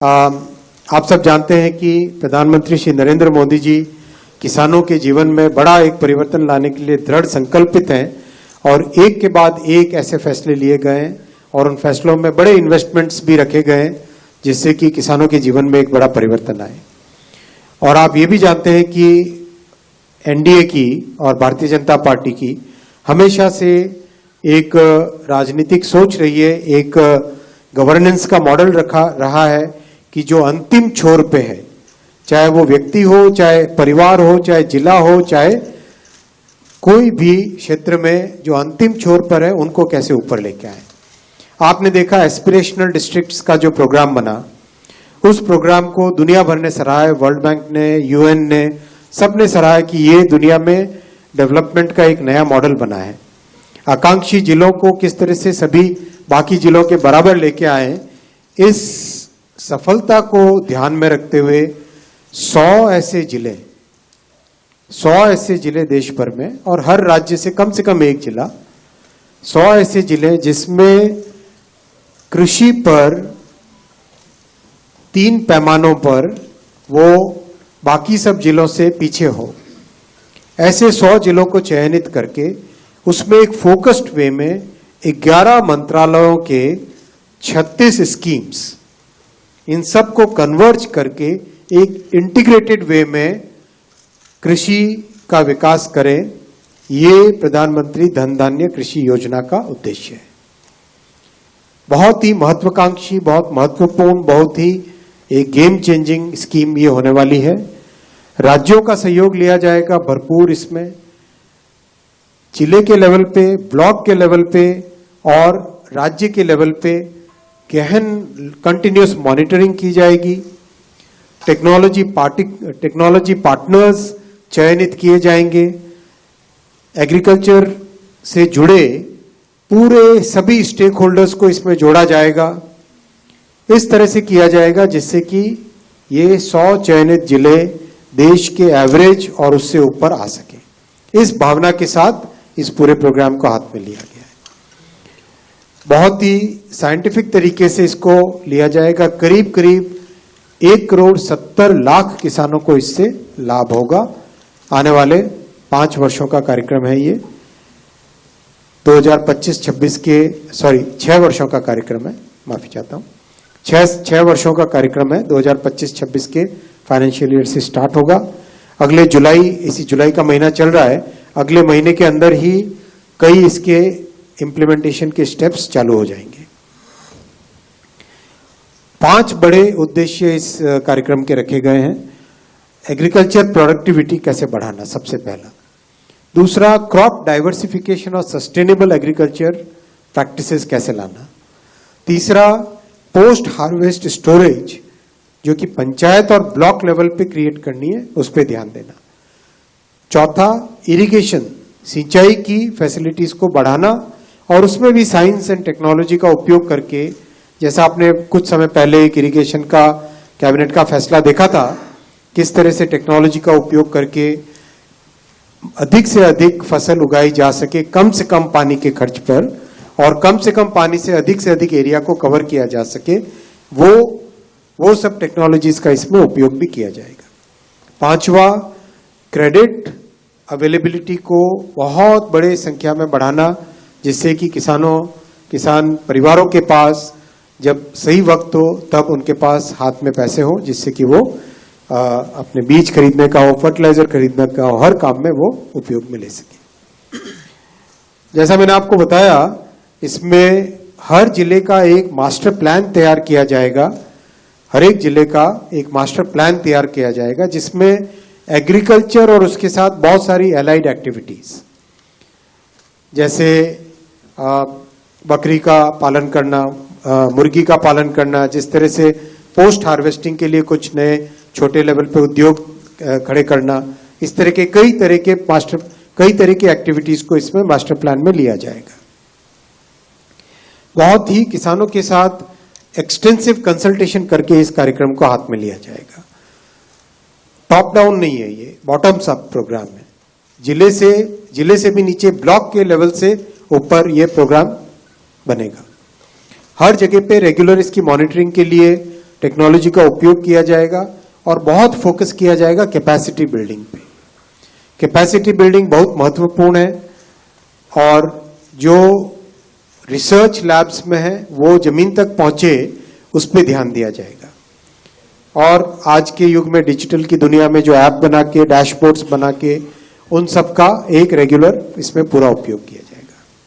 आप सब जानते हैं कि प्रधानमंत्री श्री नरेंद्र मोदी जी किसानों के जीवन में बड़ा एक परिवर्तन लाने के लिए दृढ़ संकल्पित हैं और एक के बाद एक ऐसे फैसले लिए गए हैं और उन फैसलों में बड़े इन्वेस्टमेंट्स भी रखे गए हैं जिससे कि किसानों के जीवन में एक बड़ा परिवर्तन आए। और आप ये भी जानते हैं कि एनडीए की और भारतीय जनता पार्टी की हमेशा से एक राजनीतिक सोच रही है, एक गवर्नेंस का मॉडल रहा है कि जो अंतिम छोर पे है, चाहे वो व्यक्ति हो, चाहे परिवार हो, चाहे जिला हो, चाहे कोई भी क्षेत्र में जो अंतिम छोर पर है उनको कैसे ऊपर लेके आए। आपने देखा एस्पिरेशनल डिस्ट्रिक्ट्स का जो प्रोग्राम बना, उस प्रोग्राम को दुनिया भर ने सराहा, वर्ल्ड बैंक ने, यूएन ने, सबने सराहा कि ये दुनिया में डेवलपमेंट का एक नया मॉडल बना है। आकांक्षी जिलों को किस तरह से सभी बाकी जिलों के बराबर लेके आए, इस सफलता को ध्यान में रखते हुए 100 ऐसे जिले देश भर में और हर राज्य से कम एक जिला, 100 ऐसे जिले जिसमें कृषि पर 3 पैमानों पर वो बाकी सब जिलों से पीछे हो, ऐसे 100 जिलों को चयनित करके उसमें एक फोकस्ड वे में 11 मंत्रालयों के 36 स्कीम्स, इन सब को कन्वर्ज करके एक इंटीग्रेटेड वे में कृषि का विकास करें, ये प्रधानमंत्री धन धान्य कृषि योजना का उद्देश्य है। बहुत ही महत्वाकांक्षी, बहुत महत्वपूर्ण, बहुत ही एक गेम चेंजिंग स्कीम ये होने वाली है। राज्यों का सहयोग लिया जाएगा भरपूर इसमें, जिले के लेवल पे, ब्लॉक के लेवल पे और राज्य के लेवल पे गहन कंटिन्यूस मॉनिटरिंग की जाएगी। टेक्नोलॉजी पार्टनर्स चयनित किए जाएंगे। एग्रीकल्चर से जुड़े पूरे सभी स्टेक होल्डर्स को इसमें जोड़ा जाएगा। इस तरह से किया जाएगा जिससे कि ये 100 चयनित जिले देश के एवरेज और उससे ऊपर आ सके। इस भावना के साथ इस पूरे प्रोग्राम को हाथ में लिया गया है। बहुत ही साइंटिफिक तरीके से इसको लिया जाएगा। करीब 1,70,00,000 किसानों को इससे लाभ होगा। आने वाले 5 वर्षों का कार्यक्रम है ये। 2025-26 के 6 वर्षों का कार्यक्रम है, माफी चाहता हूं। 6 वर्षों का कार्यक्रम है। 2025-26 के फाइनेंशियल ईयर से स्टार्ट होगा। अगले इसी जुलाई का महीना चल रहा है, अगले महीने के अंदर ही कई इसके इंप्लीमेंटेशन के स्टेप्स चालू हो जाएंगे। 5 बड़े उद्देश्य इस कार्यक्रम के रखे गए हैं। एग्रीकल्चर प्रोडक्टिविटी कैसे बढ़ाना, सबसे पहला। दूसरा, क्रॉप डाइवर्सिफिकेशन और सस्टेनेबल एग्रीकल्चर प्रैक्टिसेस कैसे लाना। तीसरा, पोस्ट हार्वेस्ट स्टोरेज जो कि पंचायत और ब्लॉक लेवल पे क्रिएट करनी है, उस पर ध्यान देना। चौथा, इरिगेशन, सिंचाई की फैसिलिटीज को बढ़ाना और उसमें भी साइंस एंड टेक्नोलॉजी का उपयोग करके, जैसा आपने कुछ समय पहले एक इरिगेशन का कैबिनेट का फैसला देखा था, किस तरह से टेक्नोलॉजी का उपयोग करके अधिक से अधिक फसल उगाई जा सके कम से कम पानी के खर्च पर, और कम से कम पानी से अधिक एरिया को कवर किया जा सके, वो सब टेक्नोलॉजीज का इसमें उपयोग भी किया जाएगा। 5वां, क्रेडिट अवेलेबिलिटी को बहुत बड़े संख्या में बढ़ाना, जिससे कि किसान परिवारों के पास जब सही वक्त हो तब उनके पास हाथ में पैसे हो, जिससे कि वो अपने बीज खरीदने का हो, फर्टिलाइजर खरीदने का हो, हर काम में वो उपयोग में ले सके। जैसा मैंने आपको बताया, इसमें हर जिले का एक मास्टर प्लान तैयार किया जाएगा। हर एक जिले का एक मास्टर प्लान तैयार किया जाएगा जिसमें एग्रीकल्चर और उसके साथ बहुत सारी एलाइड एक्टिविटीज, जैसे बकरी का पालन करना, मुर्गी का पालन करना, जिस तरह से पोस्ट हार्वेस्टिंग के लिए कुछ नए छोटे लेवल पे उद्योग खड़े करना, इस तरह के कई तरह के एक्टिविटीज को इसमें मास्टर प्लान में लिया जाएगा। बहुत ही किसानों के साथ एक्सटेंसिव कंसल्टेशन करके इस कार्यक्रम को हाथ में लिया जाएगा। टॉप डाउन नहीं है, ये बॉटम्स अप प्रोग्राम है। जिले से भी नीचे, ब्लॉक के लेवल से ऊपर ये प्रोग्राम बनेगा। हर जगह पे रेगुलर इसकी मॉनिटरिंग के लिए टेक्नोलॉजी का उपयोग किया जाएगा और बहुत फोकस किया जाएगा कैपेसिटी बिल्डिंग पे। कैपेसिटी बिल्डिंग बहुत महत्वपूर्ण है और जो रिसर्च लैब्स में है वो जमीन तक पहुंचे उस पर ध्यान दिया जाएगा। और आज के युग में डिजिटल की दुनिया में जो ऐप बना के, डैशबोर्ड्स बना के, उन सब का एक रेगुलर इसमें पूरा उपयोग किया